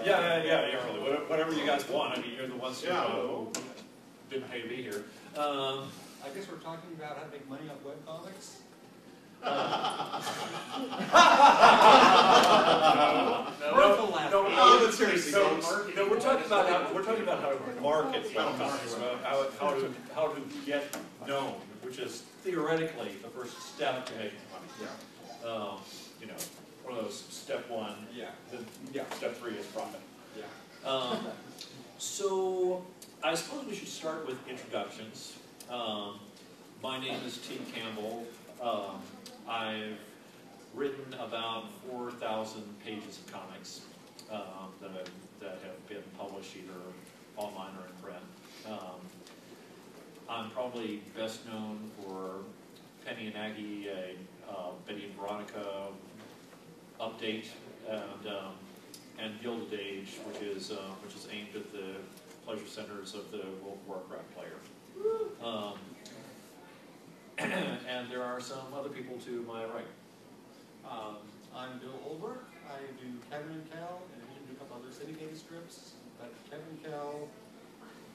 Yeah, really. Whatever you guys want. I mean, you're the ones who didn't pay to be here. I guess we're talking about how to make money off webcomics. No, seriously. No, we're talking about how to market webcomics, how to get known, which is theoretically the first step to making money. Yeah. You know, one of those step one. Yeah. Step three is profit. Yeah. So I suppose we should start with introductions. My name is T. Campbell. I've written about 4,000 pages of comics that have been published either online or in print. I'm probably best known for Penny and Aggie, a Betty and Veronica update, and Gilded Age, which is aimed at the pleasure centers of the World of Warcraft player. And there are some other people to my right. I'm Bill Holbrook. I do Kevin and Cal, and I do a couple other syndicated strips. But Kevin and Cal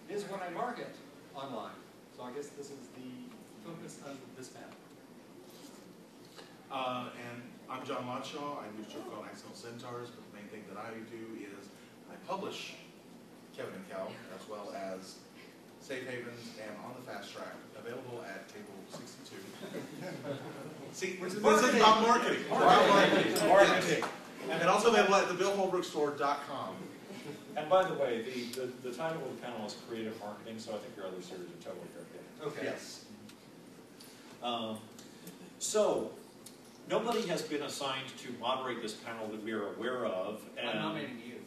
is what I market online. So I guess this is the focus of this panel. And I'm John Lonshaw. I do a strip called Accidental Centaurs, but the main thing that I do is I publish Kevin and Cal, as well as Safe Havens and On the Fast Track, available at table 62. See, this is about marketing. Marketing. And also available at thebillholbrookstore.com. And by the way, the title of the panel is Creative Marketing, so I think your other series are totally fair game. Okay. Yes. So, nobody has been assigned to moderate this panel that we are aware of. And, I'm nominating you.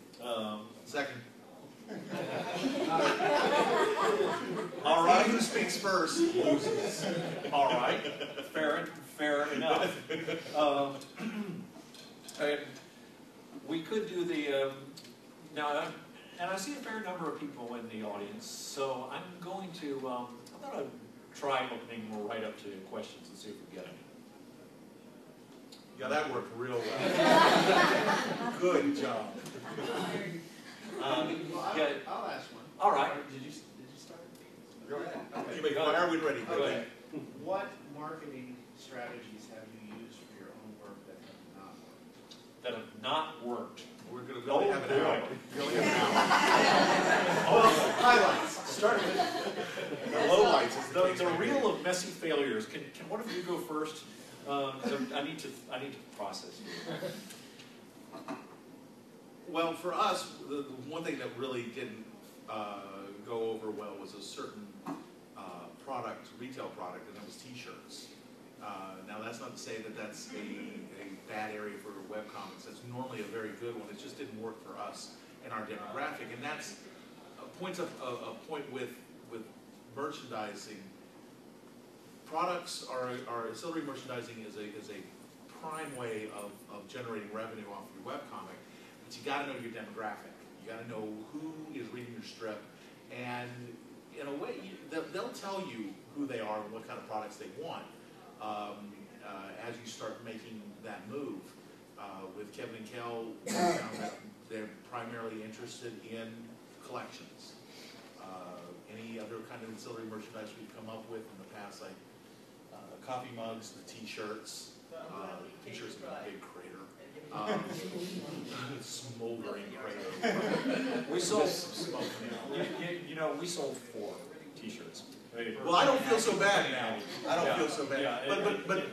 Second. All right. He who speaks first loses. All right. Fair enough. We could do the now, and I see a fair number of people in the audience, so I'm going to try opening right up to questions and see if we get any. Yeah, that worked real well. Good job. I'll ask one. All right. Did you start? Go ahead. You may fire when ready. Go ahead. What marketing strategies have you used for your own work that have not worked? That have not worked. We're going to only have an hour. Boy. We only have an hour. Highlights. Start with the lowlights. The reel of messy failures. Can one of you go first? I need to process. Well, for us, the one thing that really didn't go over well was a certain retail product, and that was T-shirts. Now, that's not to say that that's a bad area for webcomics. That's normally a very good one. It just didn't work for us and our demographic, and that's a point with merchandising. Products are ancillary merchandising is a prime way of generating revenue off your webcomic. But you got to know your demographic. You got to know who is reading your strip, and in a way, they'll tell you who they are and what kind of products they want as you start making that move. With Kevin and Cal, we found that they're primarily interested in collections. Any other kind of ancillary merchandise we've come up with in the past, like coffee mugs, the T-shirts. T-shirts have been a big crater. Smoldering crater. We sold we sold 4 T-shirts. Well, I don't feel so bad now. I don't feel so bad. Yeah, but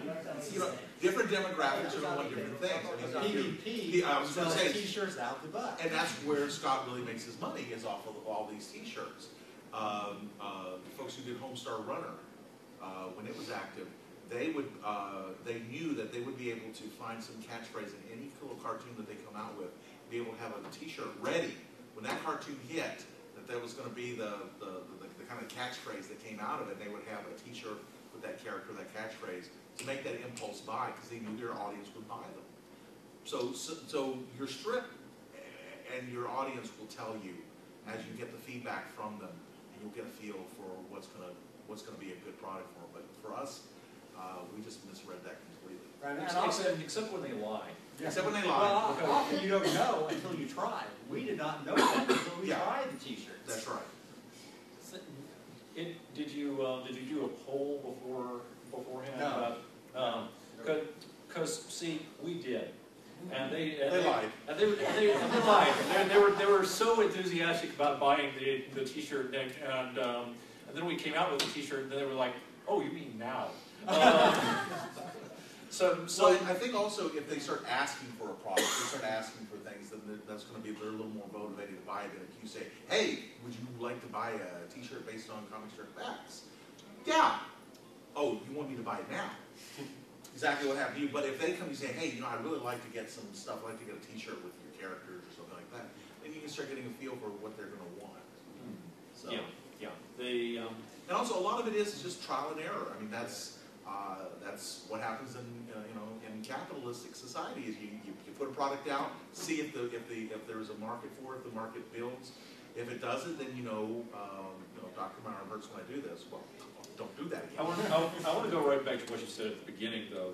you know, different demographics are going to want different things. I mean, PvP sells T-shirts out the butt. and that's where Scott really makes his money, is off of all these T-shirts. Folks who did Homestar Runner, when it was active, they knew that they would be able to find some catchphrase in any little cartoon that they come out with, be able to have a T-shirt ready when that cartoon hit. That was going to be the kind of catchphrase that came out of it. They would have a T-shirt with that character, that catchphrase, to make that impulse buy, because they knew their audience would buy them. So your strip and your audience will tell you as you get the feedback from them, and you'll get a feel for what's going to be a good product for them. But for us, we just misread that completely. Right, Except when they lie. except when they Well, lie. often you don't know until you try. We did not know that until we Yeah. tried the t-shirts. That's right. Did you do a poll beforehand? No. About, because see, we did, and they lied. and they lied. They were so enthusiastic about buying the t-shirt, and then we came out with the t-shirt, and they were like, "Oh, you mean now?" So Well, I think also if they start asking for a product, they start asking for things, then that's going to be, they're a little more motivated to buy it. Than if you say, hey, would you like to buy a t-shirt based on comic strip backs? Yeah. Oh, you want me to buy it now? Exactly what happened to you. But if they come and say, hey, I'd really like to get some stuff, I'd like to get a t-shirt with your characters or something like that, then you can start getting a feel for what they're going to want. So. yeah. And also, a lot of it is just trial and error. I mean, that's what happens in in capitalistic society. Is you put a product out, see if there's a market for it, if the market builds. If it doesn't, then Dr. Meyer hurts when I do this. Well, don't do that again. I want to go right back to what you said at the beginning, though,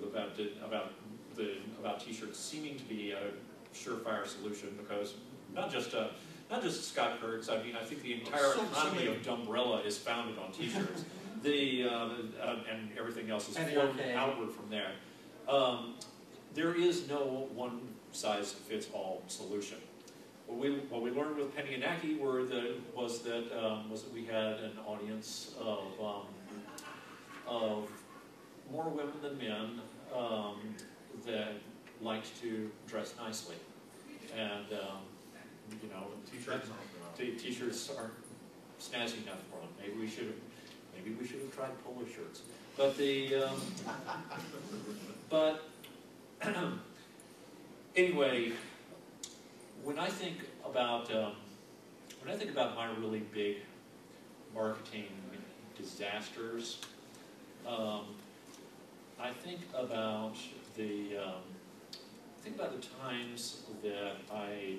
about t-shirts seeming to be a surefire solution, because not just Scott Kurtz. I mean, I think the entire economy of Dumbrella is founded on t-shirts. And everything else is formed outward from there. There is no one-size-fits-all solution. What we learned with Penny and Aki was that we had an audience of more women than men that liked to dress nicely, and t-shirts aren't snazzy enough for them. Maybe we should have tried polo shirts. But anyway, when I think about my really big marketing disasters, I think about the times that I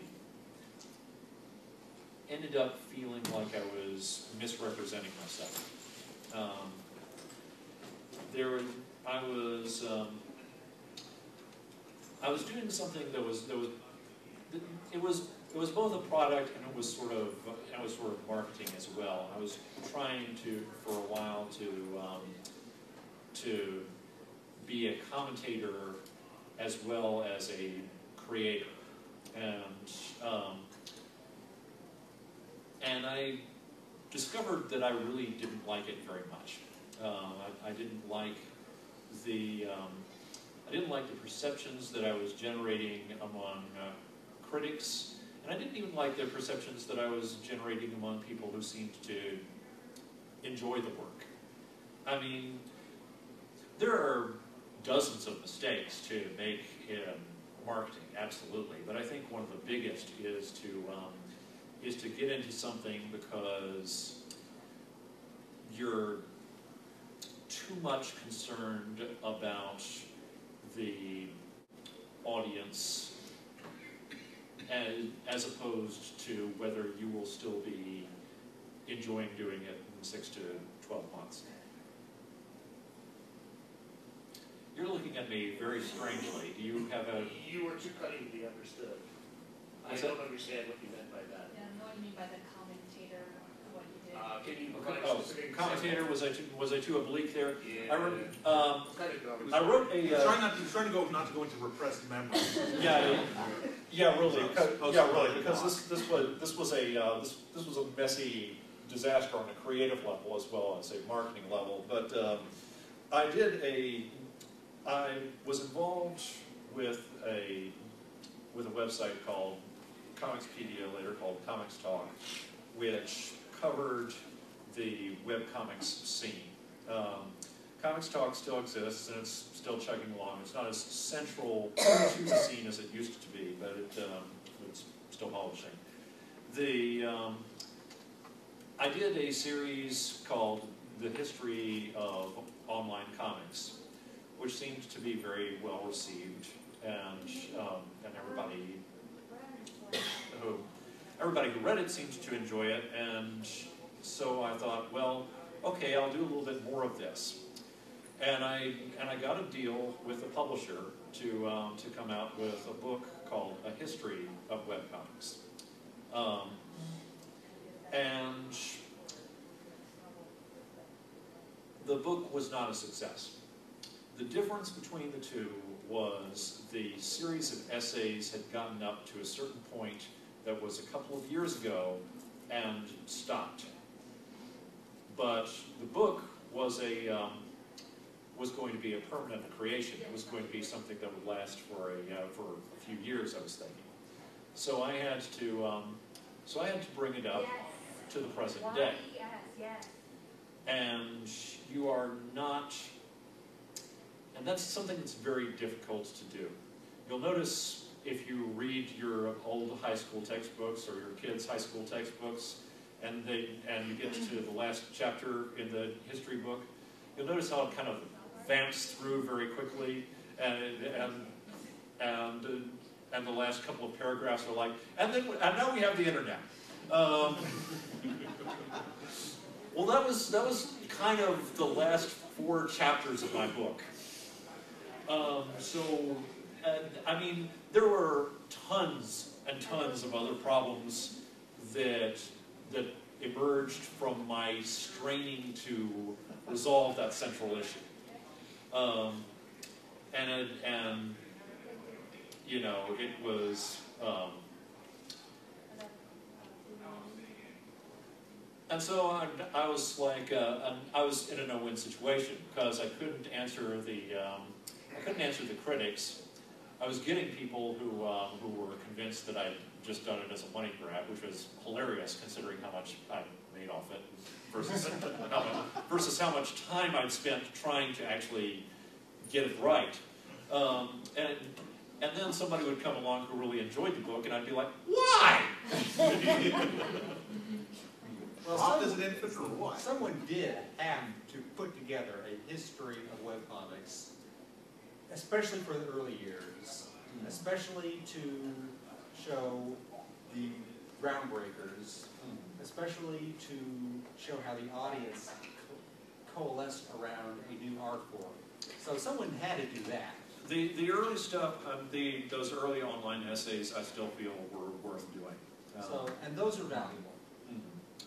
ended up feeling like I was misrepresenting myself. I was doing something that was both a product and it was sort of marketing as well. I was trying for a while to be a commentator as well as a creator, and I discovered that I really didn't like it very much. I didn't like the perceptions that I was generating among critics, and I didn't even like the perceptions that I was generating among people who seemed to enjoy the work. I mean, there are dozens of mistakes to make in marketing, absolutely, but I think one of the biggest is to get into something because you're too much concerned about the audience as opposed to whether you will still be enjoying doing it in 6 to 12 months. You're looking at me very strangely. Do you have a... You were too cutting to be understood. I don't understand what you meant by that. Yeah, what do you mean by the commentator, what you did? Can you provide a specific commentator, example? was I too oblique there? Yeah. I wrote a... Trying to go not to go into repressed memories. Yeah, really, because this was a messy disaster on a creative level as well as a marketing level. But I was involved with a website called Comicspedia, later called Comics Talk, which covered the webcomics scene. Comics Talk still exists, and it's still chugging along. It's not as central to the scene as it used to be, but it's still publishing. I did a series called The History of Online Comics, which seemed to be very well received, and everybody who read it seemed to enjoy it, and so I thought, well, okay, I'll do a little bit more of this. I got a deal with a publisher to come out with a book called A History of Webcomics. And the book was not a success. The difference between the two was the series of essays had gotten up to a certain point that was a couple of years ago and stopped. But the book was going to be a permanent creation. It was going to be something that would last for a few years, I was thinking. So I had to bring it up to the present day. And you are not, and that's something that's very difficult to do. You'll notice if you read your old high school textbooks or your kids' high school textbooks, and you get to the last chapter in the history book, you'll notice how it kind of vamps through very quickly, and the last couple of paragraphs are like, and now we have the internet. Well, that was kind of the last 4 chapters of my book. I mean, there were tons and tons of other problems that emerged from my straining to resolve that central issue. And you know, it was. And so I was like, I was in a no-win situation because I couldn't answer the critics. I was getting people who were convinced that I'd just done it as a money grab, which was hilarious considering how much I made off it versus how much time I'd spent trying to actually get it right. And then somebody would come along who really enjoyed the book, and I'd be like, why? Well, as an infant or what? Someone did have to put together a history of webcomics, especially for the early years, especially to show the groundbreakers, especially to show how the audience coalesced around a new art form. So someone had to do that. The early stuff, those early online essays, I still feel were worth doing. And those are valuable.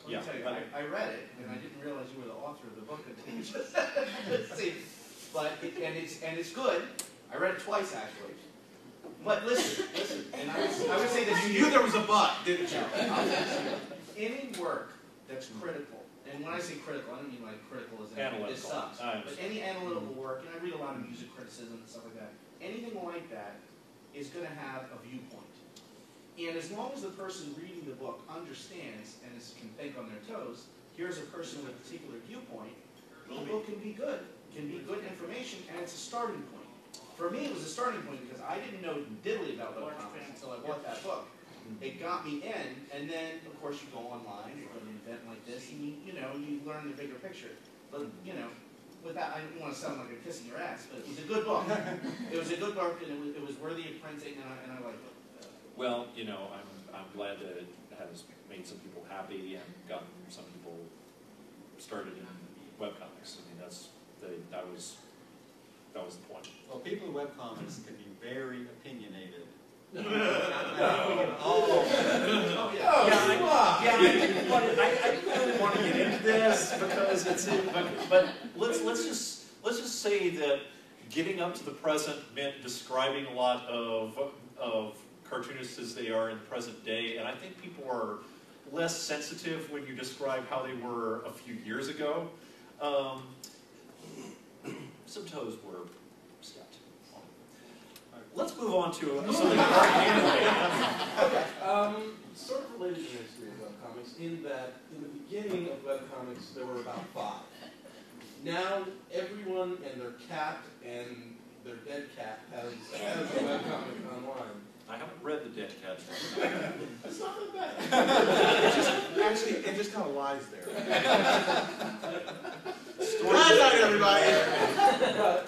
Yeah, Let me tell you, I read it, and I didn't realize you were the author of the book until you just see. But it's good. I read it twice actually. But listen, and I would say that You knew there was a but, didn't you? Any work that's critical, and when I say critical, I don't mean like critical as in this sucks. But any analytical work, and I read a lot of music criticism and stuff like that. Anything like that is going to have a viewpoint. And as long as the person reading the book understands and can think on their toes, here's a person with a particular viewpoint, the book can be good information, and it's a starting point. For me, it was a starting point because I didn't know diddly about webcomics until I bought that book. It got me in, and then, of course, you go online, you go to an event like this, and you learn the bigger picture. But, with that, I didn't want to sound like I'm kissing your ass, but it was a good book. It was a good book, and it was worthy of printing, and I liked it. Well, I'm glad that it has made some people happy and gotten some people started in webcomics. I mean, that was the point. Well, people in webcomics can be very opinionated. I think we can all. I don't really want to get into this because but let's just say that getting up to the present meant describing a lot of cartoonists as they are in the present day, and I think people are less sensitive when you describe how they were a few years ago. Some toes were stepped on. Let's move on to something more animated. Sort of related to the history of webcomics, in that in the beginning of webcomics there were about 5. Now everyone and their cat and their dead cat has a webcomic online. I haven't read the Dead Cat. It's not that bad. It just kind of lies there. Good night, everybody.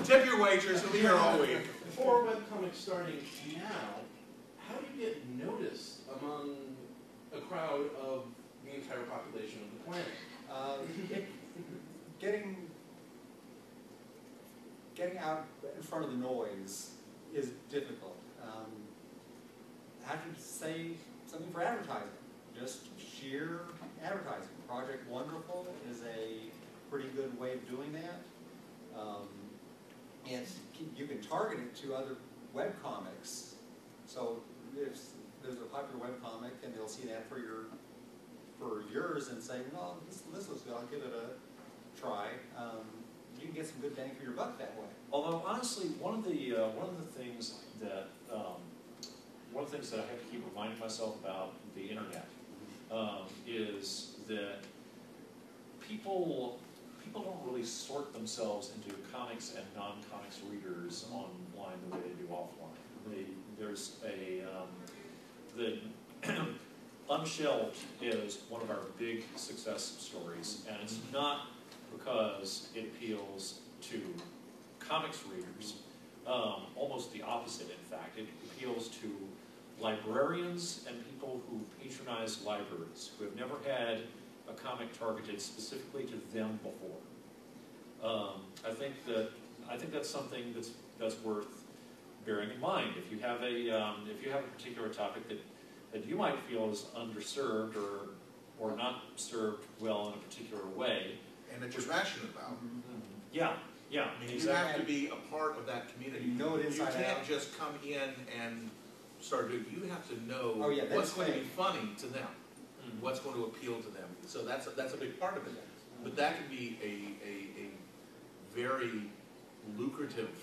Tip your waitress. We'll be here all week. For webcomics starting now, how do you get noticed among a crowd of the entire population of the planet? getting out in front of the noise is difficult. I have to say something for advertising, just sheer advertising. Project Wonderful is a pretty good way of doing that. And you can target it to other webcomics. So if there's a popular webcomic and they'll see that for yours and say, well, this looks good, I'll give it a try. You can get some good bang for your buck that way. Although honestly, one of the things that I have to keep reminding myself about the internet is that people don't really sort themselves into comics and non-comics readers online the way they do offline. There's the Unshelved is one of our big success stories, and it's not because it appeals to comics readers. Almost the opposite, in fact. It appeals to librarians and people who patronize libraries, who have never had a comic targeted specifically to them before. I think that's something that's worth bearing in mind. If you have a particular topic that you might feel is underserved or not served well in a particular way, and that you're passionate about. Yeah. I mean, you have to be a part of that community. You know it inside out. You can't just come in and start doing. You have to know what's going to be funny to them, what's going to appeal to them. So that's a big part of it. But that can be a very lucrative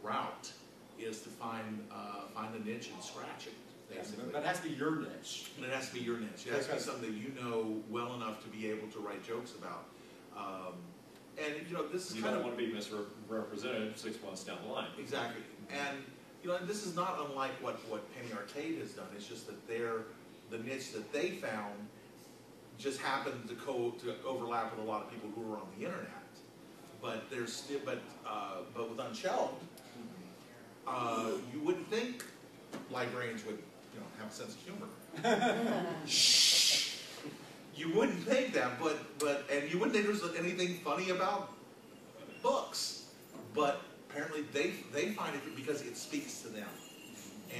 route, is to find a niche and scratch it. Basically. But it has to be your niche. And it has to be your niche. It has to be something that you know well enough to be able to write jokes about. And this is you kind don't of want to be misrepresented 6 months down the line. Exactly. And and this is not unlike what Penny Arcade has done. It's just that the niche that they found just happened to overlap with a lot of people who are on the internet. But there's still but with Unshelved, you wouldn't think librarians would have a sense of humor. You wouldn't think that, and you wouldn't think there's anything funny about books. But apparently they find it because it speaks to them,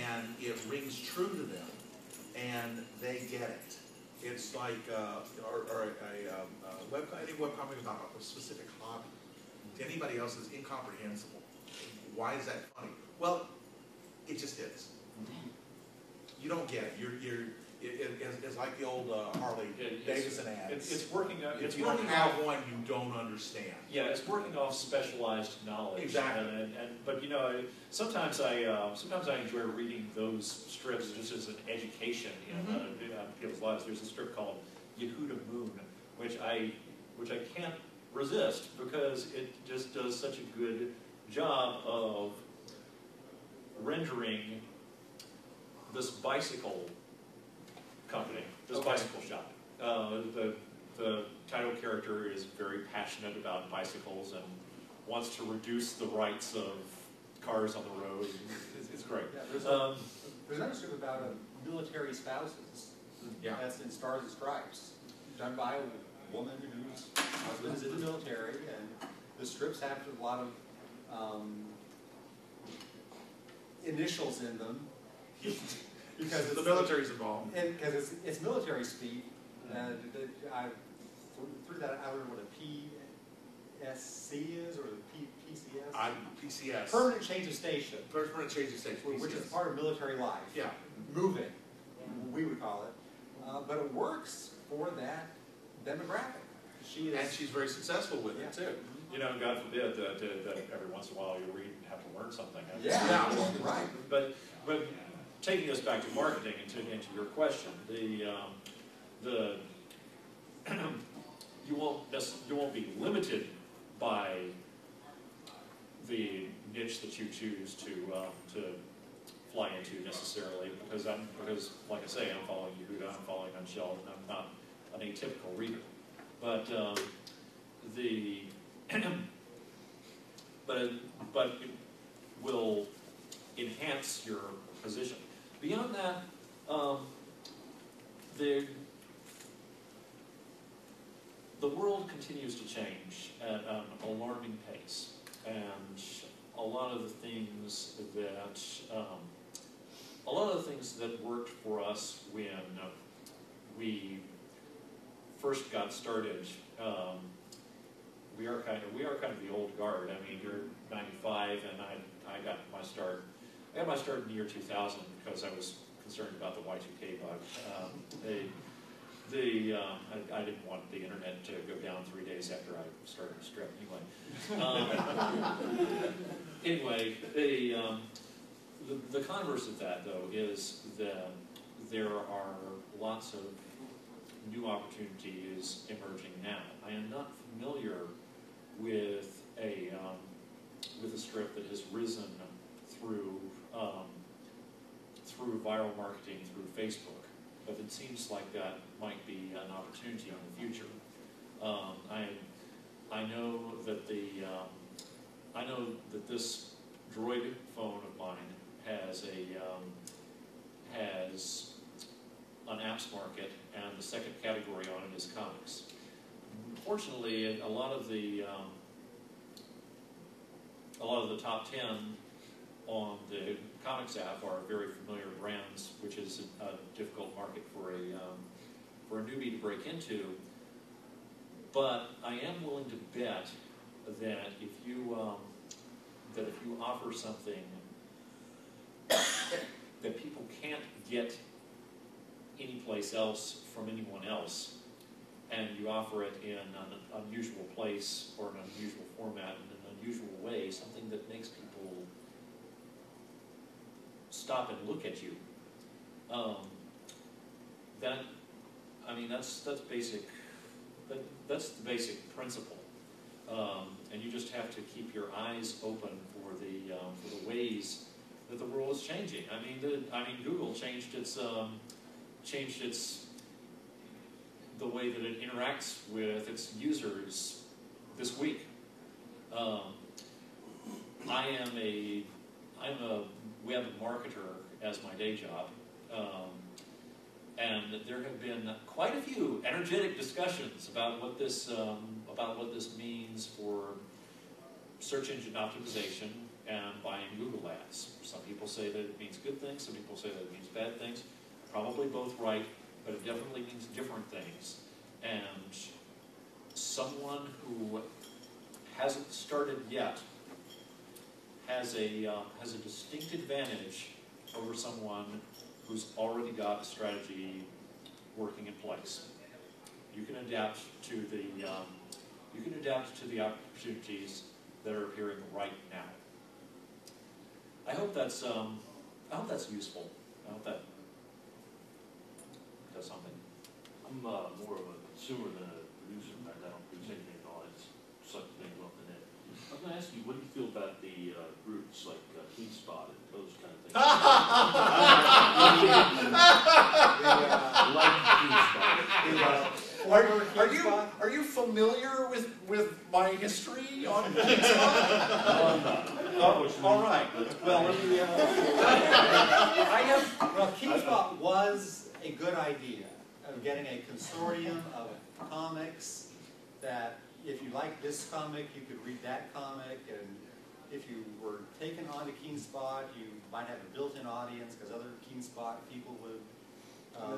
and it rings true to them, and they get it. It's like any webcomic about a specific hobby. To anybody else, is incomprehensible. Why is that funny? Well, it just is. You don't get it. It's like the old Harley Davidson ads. It's working. If you don't have one, you don't understand. Yeah, it's working off specialized knowledge. Exactly. But sometimes I enjoy reading those strips just as an education in people's lives. There's a strip called Yehuda Moon, which I can't resist because it just does such a good job of rendering this bicycle company, this bicycle shop. The title character is very passionate about bicycles and wants to reduce the rights of cars on the road. It's great. Yeah, there's another strip about military spouses. Yeah. That's in Stars and Stripes, done by a woman whose husband is in the military, and the strips have a lot of initials in them. Because the military's involved. Because it's military speak. I threw that, I don't know what a PSC is, or the PCS? PCS. Permanent change of station. Permanent change of station. Which is part of military life. Yeah. Moving, we would call it. But it works for that demographic. She's very successful with it, too. God forbid that every once in a while you read and have to learn something. Yeah, right. But taking us back to marketing and to your question, you won't be limited by the niche that you choose to fly into necessarily, because like I say, I'm following Yehuda, I'm following Unshelved, and I'm not an atypical reader. But but it will enhance your position. Beyond that, the world continues to change at an alarming pace, and a lot of the things that worked for us when we first got started. We are kind of the old guard. I mean, you're 95, and I got my start. I got my start in the year 2000 because I was concerned about the Y2K bug. I didn't want the internet to go down 3 days after I started Strip. Anyway, the converse of that, though, is that there are lots of new opportunities emerging now. I am not familiar with a strip that has risen through viral marketing through Facebook, but it seems like that might be an opportunity in the future. I know that this Droid phone of mine has an apps market, and the second category on it is comics. Fortunately, a lot of the top 10 on the comics app are very familiar brands, which is a difficult market for a newbie to break into. But I am willing to bet that if you offer something that people can't get anyplace else from anyone else, and you offer it in an unusual place or an unusual format in an unusual way, something that makes people stop and look at you. That's basic. That's the basic principle, and you just have to keep your eyes open for the ways that the world is changing. Google changed the way that it interacts with its users this week. I am a web marketer as my day job, and there have been quite a few energetic discussions about what this means for search engine optimization and buying Google ads. Some people say that it means good things. Some people say that it means bad things. Probably both right, but it definitely means different things. And someone who hasn't started yet has a distinct advantage over someone who's already got a strategy working in place. You can adapt to the opportunities that are appearing right now. I hope that's useful. I hope that does something. I'm more of a consumer than a producer. In fact, I don't produce anything at all. I just suck things off the net. I'm going to ask you, what do you feel about the groups like KeenSpot and those kind of things? Are you familiar with my history on KeenSpot? All right. Well, KeenSpot was a good idea of getting a consortium of comics that if you like this comic, you could read that comic, and if you were taken onto KeenSpot, you might have a built-in audience because other KeenSpot people would.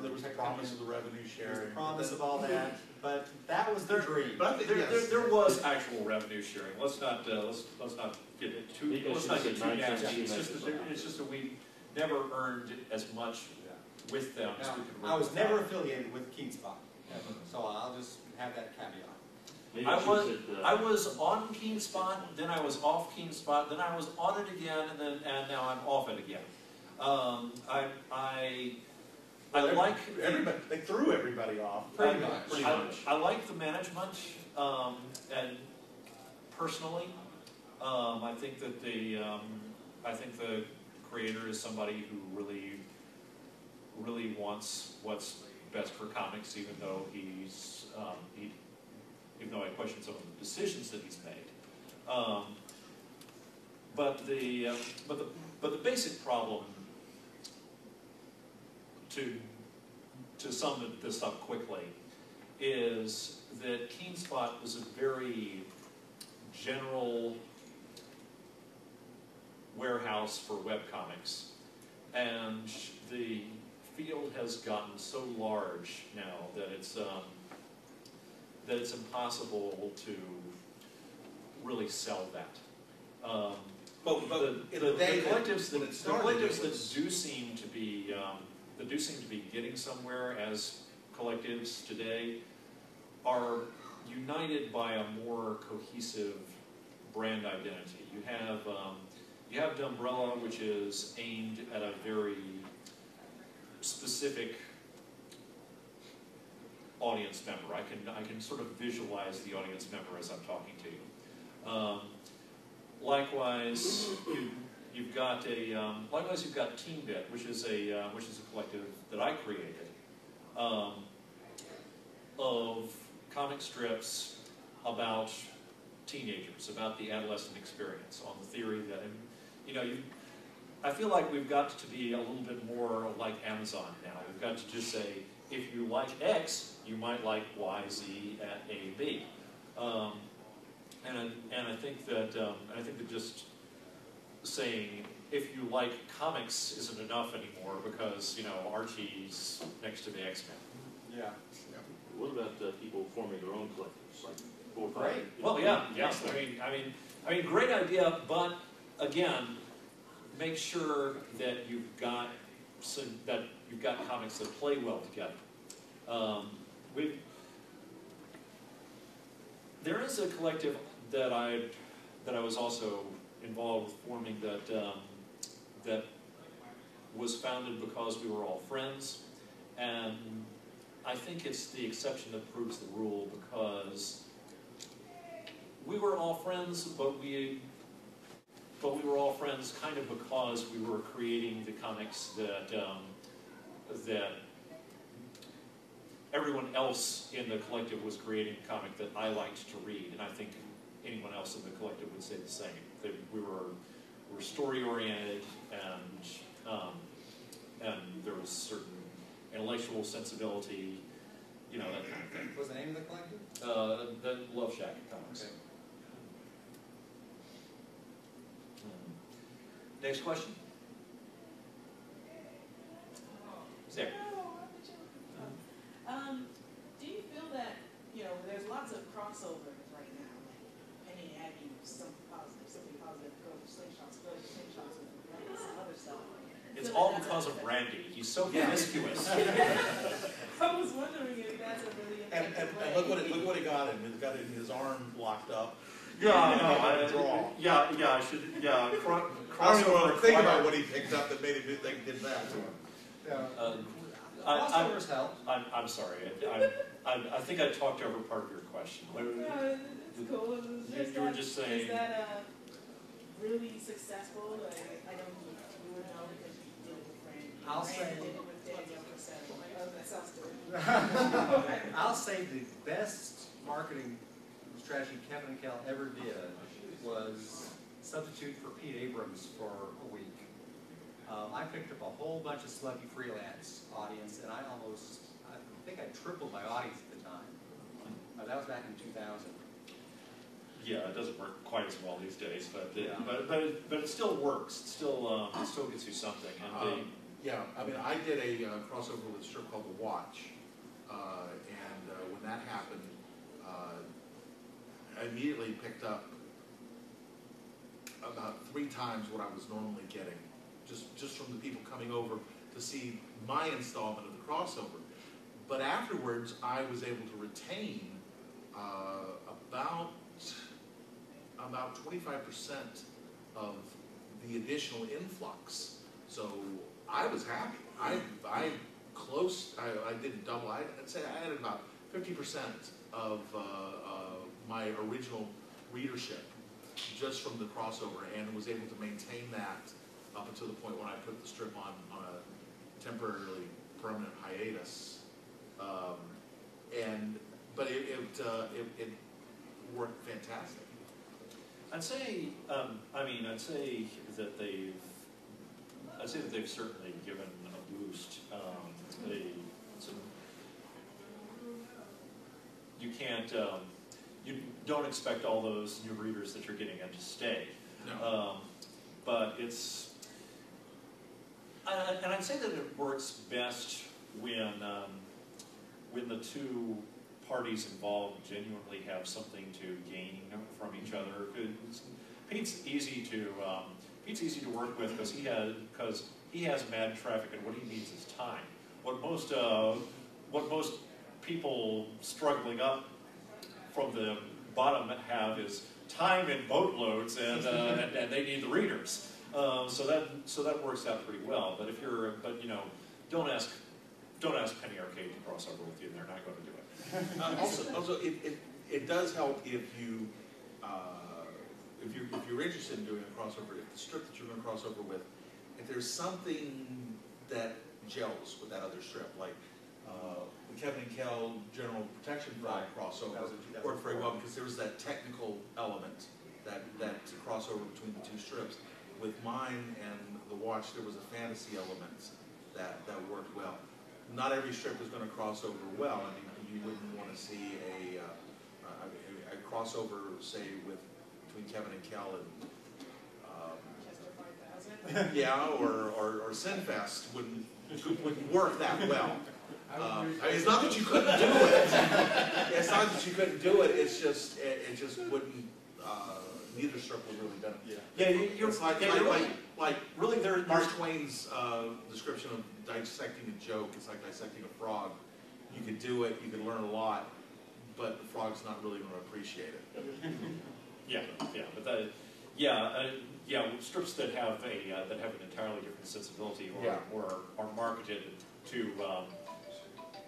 There was a promise of the revenue sharing. There was a promise of all that, but that was the dream. But I think there was actual revenue sharing. Let's not get it too. Let's not get too nasty. It's just that we never earned as much with them as we could. I was never affiliated with KeenSpot, so I'll just have that caveat. I was on KeenSpot, then I was off KeenSpot, then I was on it again, and now I'm off it again. They threw everybody off. Pretty much. I like the management, and personally, I think that the creator is somebody who really wants what's best for comics, even though even though I question some of the decisions that he's made. But the basic problem, to sum this up quickly, is that KeenSpot was a very general warehouse for webcomics. And the field has gotten so large now that it's impossible to really sell that. But The collectives that do seem to be getting somewhere as collectives today are united by a more cohesive brand identity. You have Dumbrella, which is aimed at a very specific audience member. I can sort of visualize the audience member as I'm talking to you. Likewise, you've got TeenBit, which is a collective that I created of comic strips about teenagers, about the adolescent experience, on the theory that, I feel like we've got to be a little bit more like Amazon now. We've got to just say, if you like X, you might like Y, Z, A, B. And I think that just saying if you like comics isn't enough anymore because Archie's next to the X-Men. Yeah. What about people forming their own collectives, like 4 or 5? Great. Well, yeah. I mean, great idea, but again, make sure that you've got comics that play well together. There is a collective that I was also involved with forming that was founded because we were all friends, and I think it's the exception that proves the rule, because we were all friends, but we were all friends kind of because we were creating the comics that everyone else in the collective was creating a comic that I liked to read, and I think anyone else in the collective would say the same. That we were story-oriented, and there was certain intellectual sensibility, that kind of thing. What's the name of the collective? The Love Shack comics. Okay. Next question. Sarah. Do you feel that, there's lots of crossovers right now, like Penny Aggie, something positive, go to Slingshots, and some other stuff. It's all because of Randy. He's so promiscuous. I was wondering if that's a really And effective look what he got him. He's got his arm locked up. I should. I don't even want to think about what he picked up that made him think he did that. Yeah. Crossovers help. I'm sorry. I think I talked over part of your question. No, it's cool. You were just saying. Is that really successful? I don't you would know because you did it with Randy. I'll Randy say- did it with Danielle Cassell. Oh, that sounds good. I'll say the best marketing strategy Kevin and Cal ever did was substitute for Pete Abrams for a week. I picked up a whole bunch of sluggy freelance audience, and I think I tripled my audience at the time. That was back in 2000. Yeah, it doesn't work quite as well these days, but it still works. It still gets you something. And Yeah, I did a crossover with a strip called The Watch, and when that happened, I immediately picked up about 3 times what I was normally getting, just from the people coming over to see my installment of the crossover. But afterwards, I was able to retain about 25% of the additional influx. So I was happy. I didn't double. I'd say I added about 50% of my original readership just from the crossover, and was able to maintain that up until the point when I put the strip on a temporarily permanent hiatus. But it worked fantastic. I'd say that they've certainly given a boost. You don't expect all those new readers that you're getting in to stay. No. but it's, and I'd say that it works best when the two parties involved genuinely have something to gain from each other. Pete's easy to work with because he has mad traffic, and what he needs is time. What most people struggling up from the bottom have is time and boatloads, and they need the readers. So that works out pretty well. But don't ask Penny Arcade to cross over with you; they're not going to do it. Also, it does help if you're interested in doing a crossover. If the strip that you're going to cross over with, if there's something that gels with that other strip, like the Kevin and Kel General Protection Flag crossover worked very well because there was that technical element, that crossover between the two strips. With mine and the watch, there was a fantasy element that worked well. Not every strip is going to cross over well. I mean, you wouldn't want to see a crossover, say, between Kevin and Kel and yeah, or Sinfest wouldn't work that well. I mean, it's not that you couldn't do it. It's not that you couldn't do it. It's just it just wouldn't. Neither strip would really benefit. Yeah, you're like really there. Mark Twain's description of dissecting a joke. It's like dissecting a frog. You could do it. You could learn a lot, but the frog's not really going to appreciate it. Strips that have an entirely different sensibility, or are marketed to,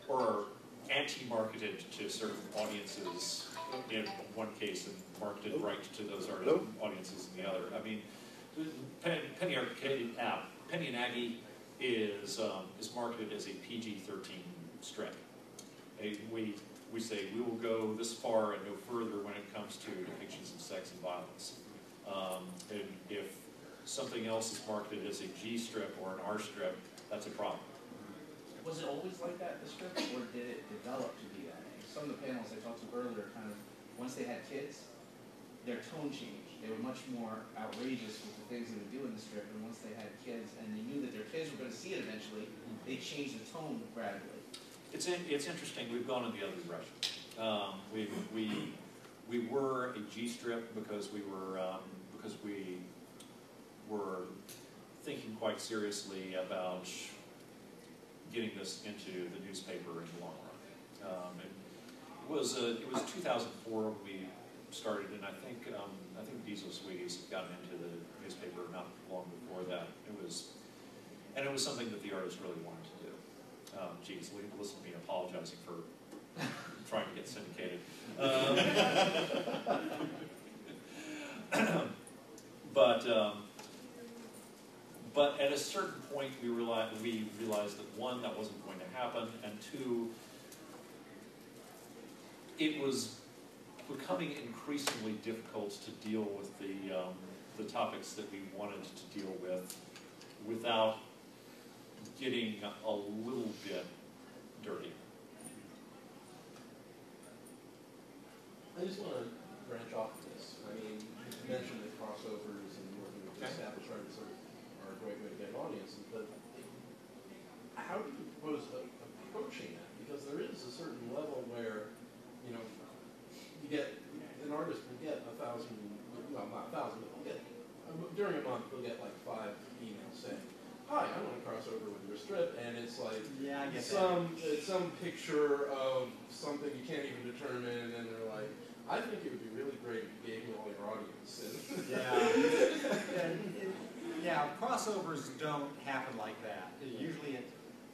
or anti-marketed to certain audiences in one case, and marketed right to those audiences in the other. I mean, Penny and Aggie is marketed as a PG-13 strip. We say we will go this far and no further when it comes to depictions of sex and violence. And if something else is marketed as a G strip or an R strip, that's a problem. Was it always like that, the strip, or did it develop to be that? Some of the panels I talked to earlier, kind of, once they had kids, their tone changed. They were much more outrageous with the things they would do in the strip, and once they had kids, and they knew that their kids were going to see it eventually, they changed the tone gradually. It's interesting. We've gone in the other direction. We were a G strip because we were thinking quite seriously about getting this into the newspaper in the long run. It was 2004 when we started, and I think Diesel Sweeties had gotten into the newspaper not long before that. It was something that the artist really wanted to do. Geez, listen to me apologizing for trying to get syndicated. But at a certain point, we realized that one, that wasn't going to happen, and two, it was becoming increasingly difficult to deal with the topics that we wanted to deal with without getting a little bit dirty. I just want to branch off of this. I mean, you mentioned the crossovers and working with the established artists are a great way to get audiences, but how do you propose approaching that? Because there is a certain level where, you know, an artist will get 1,000, well, not 1,000, but they'll get, during a month, they'll get like 5 emails saying, hi, I want to cross over with your strip, and it's like some picture of something you can't even determine, and they're like, I think it would be really great if you gave me all your audience. Crossovers don't happen like that. Usually,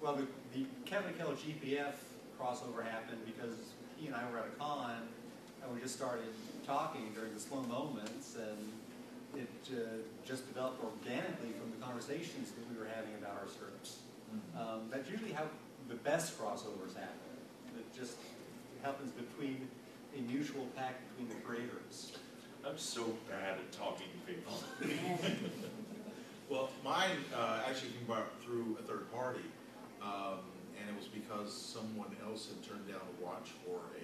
the Kevin and Kel GPF crossover happened because he and I were at a con, and we just started talking during the slow moments, and it just developed organically from the conversations that we were having about our strips. That's usually how the best crossovers happen. It just happens between a mutual pact between the creators. I'm so bad at talking to people. Well, mine actually came about through a third party, and it was because someone else had turned down a watch for a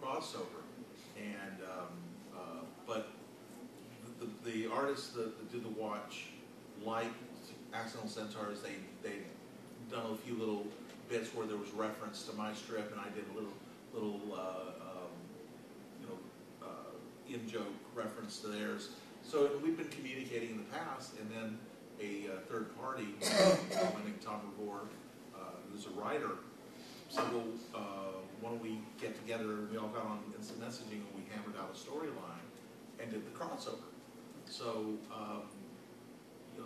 crossover, and but the artists that did the watch liked Accidental Centaurs. They'd done a few little bits where there was reference to my strip, and I did a little in-joke reference to theirs. So we've been communicating in the past, and then a third party, I think Tom Revore, who's a writer, said, well, why don't we get together? We all got on instant messaging, and we hammered out a storyline and did the crossover. So,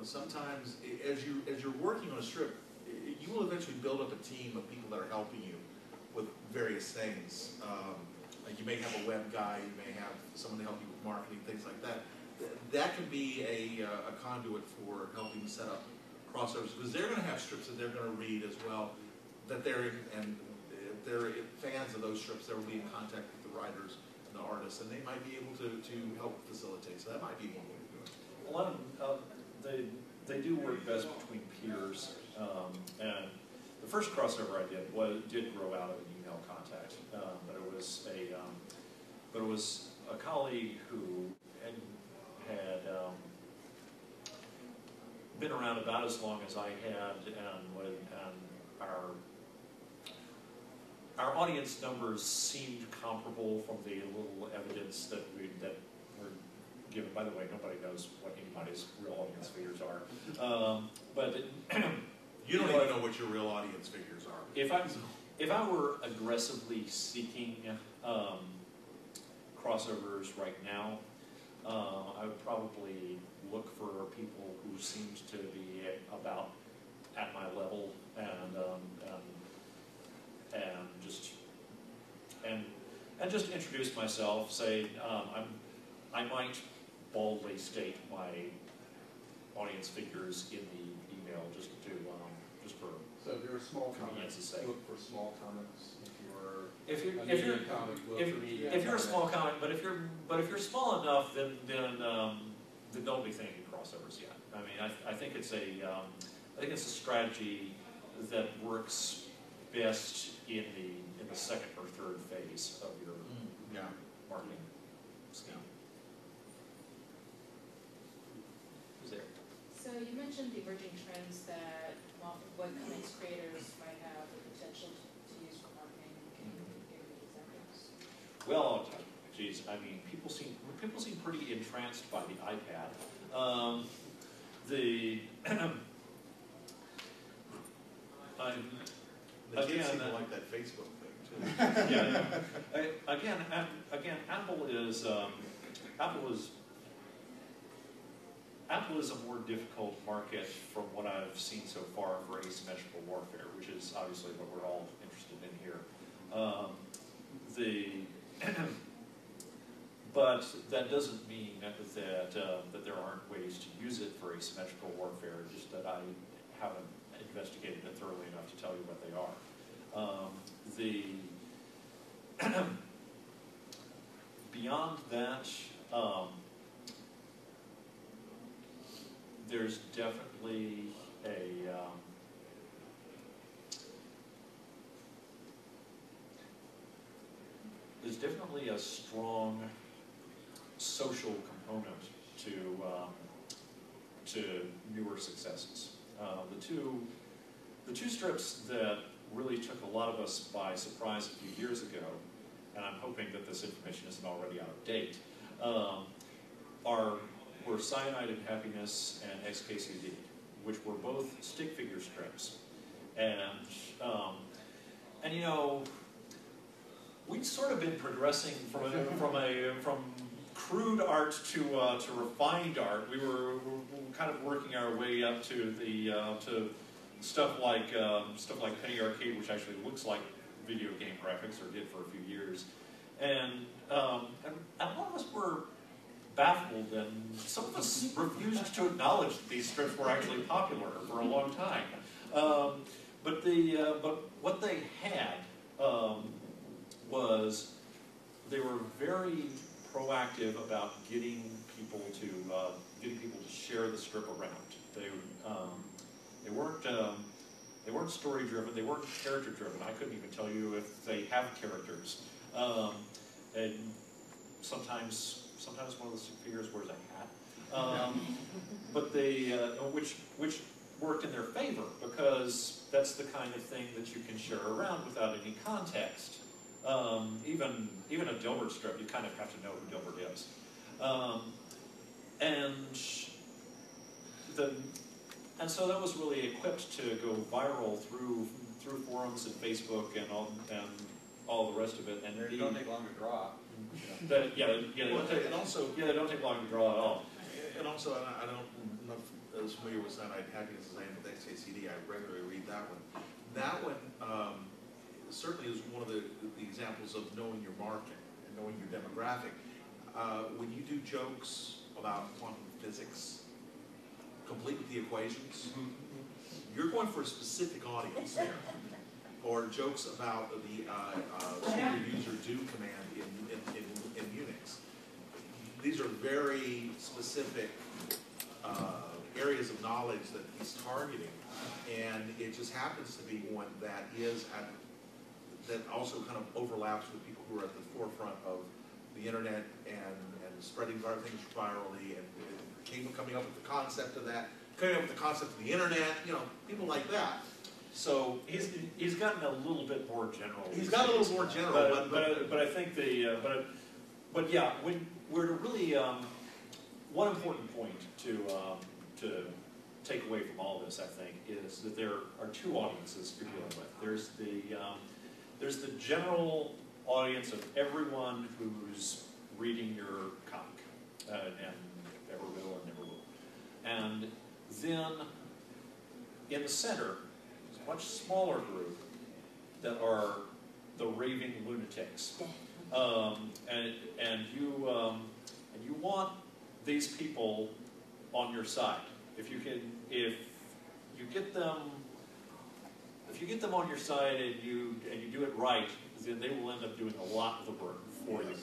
sometimes as you're working on a strip, you will eventually build up a team of people that are helping you with various things. Like you may have a web guy, you may have someone to help you with marketing, things like that. That can be a conduit for helping set up crossovers, because they're going to have strips that they're going to read as well. That and if they're fans of those strips, they'll be in contact with the writers and the artists, and they might be able to help facilitate. So that might be one way to do it. A lot of they do work best between peers, and the first crossover I did grow out of an email contact, but it was a colleague who had been around about as long as I had, and our audience numbers seemed comparable from the little evidence that were given. By the way, nobody knows what anybody's real audience figures are, but you don't even know what your real audience figures are. If I were aggressively seeking crossovers right now, I would probably look for people who seemed to be about at my level and just introduce myself. Say I might boldly state my audience figures in the email just for. So if you're a small comic, convenience's sake. look for small comics. If you're a medium comic, look for medium if you're a comics. small comic, but if you're small enough, then don't be thinking crossovers yet. I mean, I think it's a strategy that works best in the second or third phase of your marketing scheme. Who's there? So you mentioned the emerging trends that webcomics creators might have the potential to use for marketing. Can you give me examples? Well, geez, I mean, people seem pretty entranced by the iPad. They Again, seem to like that Facebook thing too. yeah. Again, Apple is a more difficult market from what I've seen so far for asymmetrical warfare, which is obviously what we're all interested in here. But that doesn't mean that there aren't ways to use it for asymmetrical warfare, just that I haven't investigated it thoroughly enough to tell you what they are. Beyond that, there's definitely a strong social component to newer successes. The two strips that really took a lot of us by surprise a few years ago, and I'm hoping that this information isn't already out of date, were Cyanide and Happiness and XKCD, which were both stick figure strips. And you know, we'd sort of been progressing from crude art to refined art. We were kind of working our way up to the to stuff like Penny Arcade, which actually looks like video game graphics, or did for a few years, and a lot of us were baffled, and some of us refused to acknowledge that these strips were actually popular for a long time. But what they had was they were very proactive about getting people to share the strip around. They weren't story driven. They weren't character driven. I couldn't even tell you if they have characters. And sometimes one of the figures wears a hat. But they, which worked in their favor, because that's the kind of thing that you can share around without any context. Even a Dilbert strip, you kind of have to know who Dilbert is. And so that was really equipped to go viral through forums and Facebook and all the rest of it. And They don't take long to draw. they don't take, And also, they don't take long to draw at all. and also, I don't, I'm not as familiar with Cyanide Happiness as I am with XKCD. I regularly read that one. That one certainly is one of the examples of knowing your market and knowing your demographic. When you do jokes about quantum physics, complete with the equations, you're going for a specific audience there. Or jokes about the super user do command in Unix. These are very specific areas of knowledge that he's targeting, and it just happens to be one that that also kind of overlaps with people who are at the forefront of the internet and spreading things virally, and coming up with the concept of that, coming up with the concept of the internet, people like that. So he's gotten a little bit more general. He's got a little more general, but I think but yeah, when we're really one important point to take away from all this, I think, is that there are two audiences you're dealing with. There's the general audience of everyone who's reading your comic, and ever will and never will, and then in the center, a much smaller group that are the raving lunatics, and you want these people on your side. If you get them on your side and you do it right, then they will end up doing a lot of the work for you.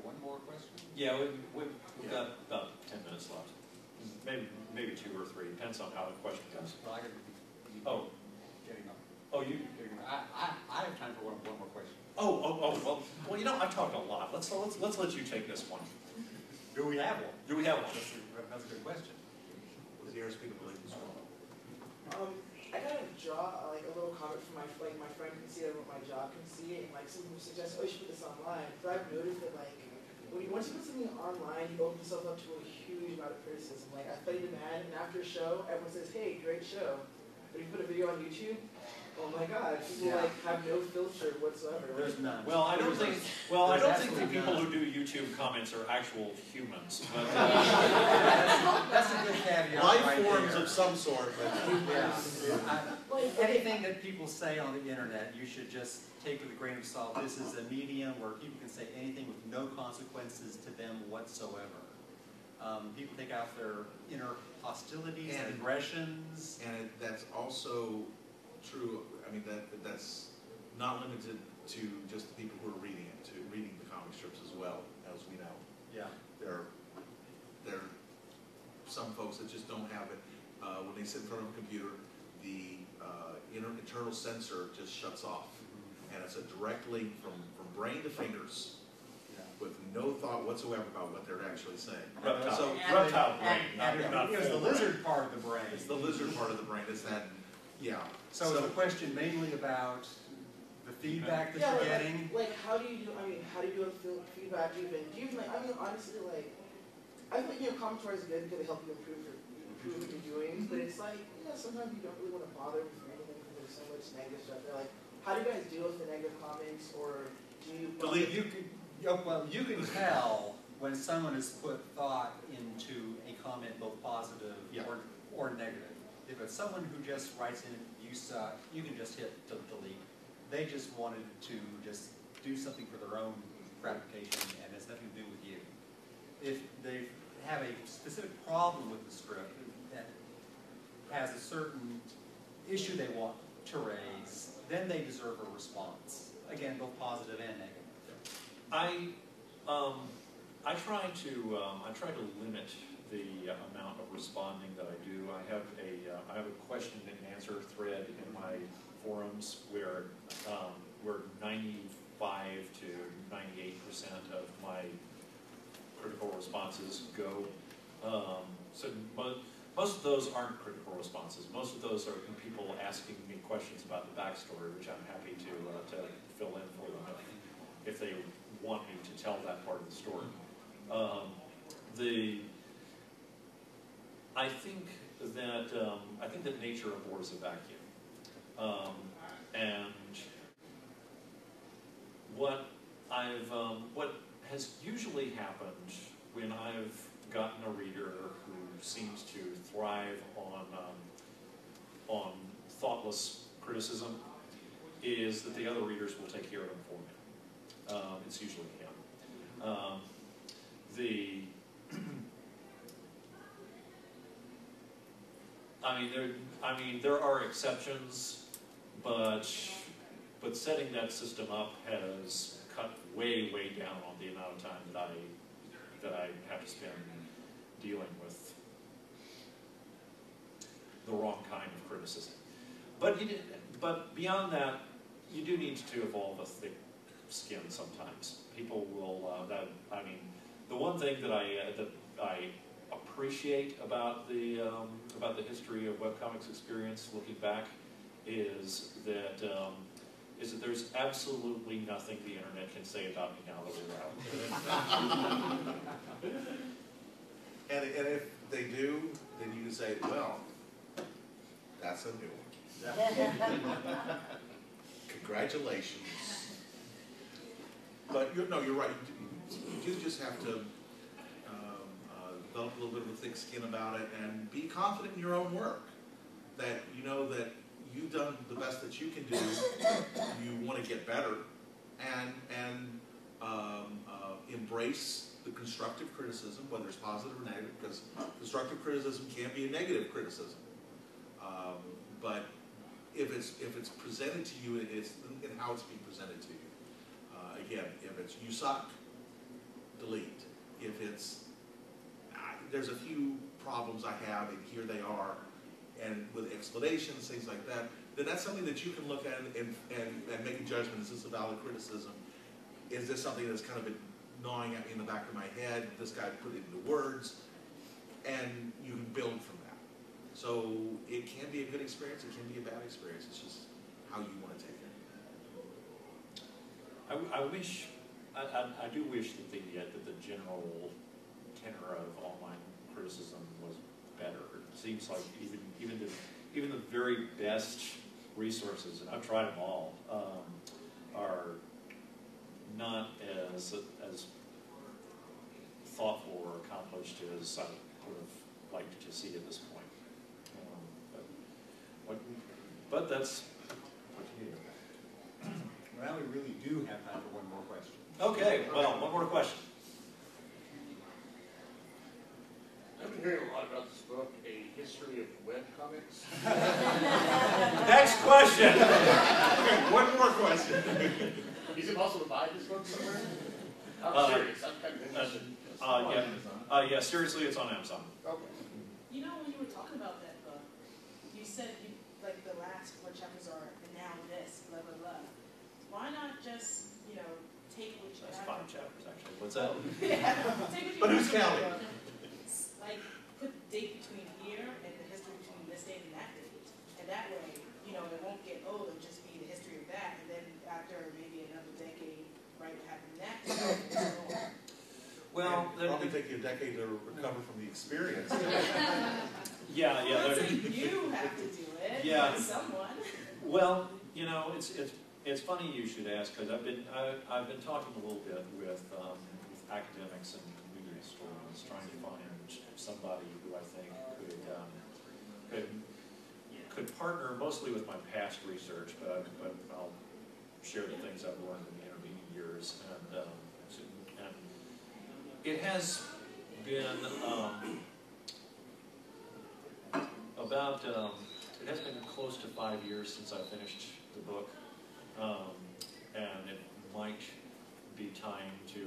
One more question? Yeah, we've got about 10 minutes left. Maybe 2 or 3, depends on how the question goes. Well, Oh. Getting up. Oh, you. I have time for one more question. Well, I've talked a lot. Let's let you take this one. Do we have one? Do we have one? That's a good question. was the airspeed of belief as well. I gotta draw like a little comic for my friend can see it, my job can see it, and like someone suggests, oh, you should put this online. But I've noticed that like once you put something online, you open yourself up to a huge amount of criticism. Like I studied a man, and after a show, everyone says, hey, great show. But if you put a video on YouTube, oh my God, people like have no filter whatsoever. There's none. Well, I don't think the people who do YouTube comments are actual humans. But, that's a good caveat. Life right forms there. of some sort, but Anything that people say on the internet, you should just take with a grain of salt. This is a medium where people can say anything with no consequences to them whatsoever. People take out their inner hostilities and aggressions. and that's also true. I mean that's not limited to just the people who are reading it, to reading the comic strips as well, as we know. Yeah. There are some folks that just don't have it. When they sit in front of a computer, the internal sensor just shuts off, and it's a direct link from brain to fingers, with no thought whatsoever about what they're actually saying. Reptile brain, not it was the lizard part of the brain. It's the lizard part of the brain. It's that, yeah. So is the question mainly about the feedback that you're getting? Like how do you do? How do you do feedback even? Do you even honestly I think commentary is good because they help you improve what you're doing. But it's like sometimes you don't really want to bother with anything because there's so much negative stuff there. Like how do you guys deal with the negative comments, or do you? You can tell when someone has put thought into a comment, both positive or negative. If it's someone who just writes in, you suck, you can just hit delete. They just wanted to just do something for their own gratification and has nothing to do with you. If they have a specific problem with the script that has a certain issue they want to raise, then they deserve a response. Again, both positive and negative. I try to limit the amount of responding that I do. I have a question and answer thread in my forums where 95% 95 to 98% of my critical responses go. So most of those aren't critical responses. Most of those are people asking me questions about the backstory, which I'm happy to fill in for them if they want me to tell that part of the story. I think that nature abhors a vacuum, and what has usually happened when I've gotten a reader who seems to thrive on thoughtless criticism is that the other readers will take care of them for me. It's usually him. There are exceptions, but setting that system up has cut way down on the amount of time that I have to spend dealing with the wrong kind of criticism. But beyond that, you do need to evolve a thick skin sometimes. People will. The one thing that I appreciate about the history of webcomics experience, looking back, is that there's absolutely nothing the internet can say about me now that we're out. And if they do, then you can say, well, that's a new one. Congratulations. But you're right. You do just have to develop a little bit of a thick skin about it and be confident in your own work. That you know that you've done the best that you can do. You want to get better, and embrace the constructive criticism, whether it's positive or negative, because constructive criticism can be a negative criticism. But if it's presented to you, it's in how it's being presented to you. Again, if it's you suck, delete. If it's there's a few problems I have, and here they are, and with explanations, things like that, then that's something that you can look at and make a judgment. Is this a valid criticism? Is this something that's kind of been gnawing at me in the back of my head? This guy put it into words, and you can build from that. So it can be a good experience, it can be a bad experience. It's just how you want to take it. I do wish that the general tenor of online criticism was better. It seems like even the very best resources, and I've tried them all, are not as thoughtful or accomplished as I would have liked to see at this point. But that's what you do. Well, we really do have time for one more question. Okay, well, one more question. I've been hearing a lot about this book, A History of Webcomics. Next question. Okay, one more question. Is it possible to buy this book somewhere? I'm serious. I'm kind of interested. Yeah, seriously, it's on Amazon. Okay. You know, when you were talking about that book, you said like the last 4 chapters are, and now this, blah, blah, blah. Why not just, take what you That's have? 5 chapters, actually. What's that? Yeah, take what you But have who's from the counting? book, like, put the date between here and the history between this date and that date. And that way, it won't get old and just be the history of that. And then after maybe another decade, right, what happened next. Well, it'll probably take you a decade to recover from the experience. Yeah. Well, let's say you have to do it. Yeah. Not someone. Well, it's funny you should ask, because I've been talking a little bit with academics and media historians, trying to find somebody who I think could partner mostly with my past research, but I'll share the things I've learned in the intervening years, and it has been it has been close to 5 years since I finished the book, and it might be time to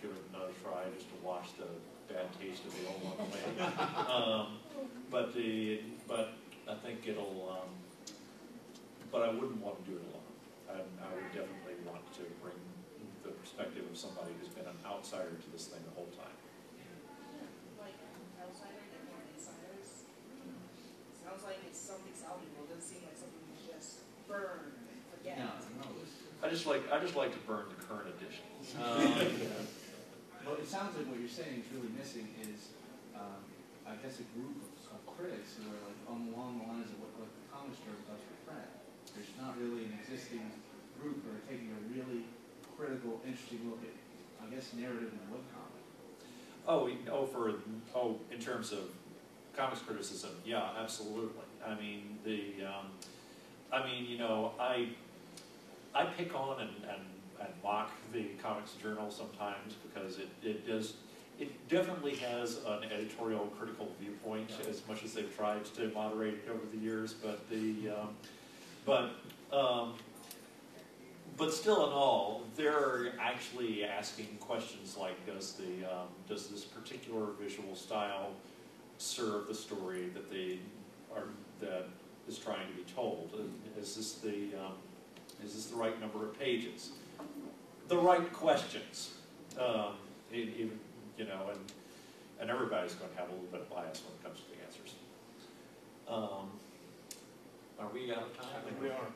give it another try, just to wash the bad taste of the old one away. But I think it'll. But I wouldn't want to do it alone. and I would definitely want to bring the perspective of somebody who's been an outsider to this thing the whole time. Like outsiders and more insiders. Sounds like it's something salvageable. It doesn't seem like something you just burn and forget. I just like to burn the current edition. Well, it sounds like what you're saying is really missing is, I guess, a group of critics who are like along the lines of what the comic strip does for print. There's not really an existing group who are taking a really critical, interesting look at, I guess, narrative and webcomic. In terms of comics criticism, yeah, absolutely. I mean, I pick on and mock the Comics Journal sometimes because it definitely has an editorial critical viewpoint as much as they've tried to moderate it over the years, but still in all, they're actually asking questions like, does this particular visual style serve the story that is trying to be told? Is this the right number of pages? The right questions. And everybody's going to have a little bit of bias when it comes to the answers. Are we out of time? I think we are.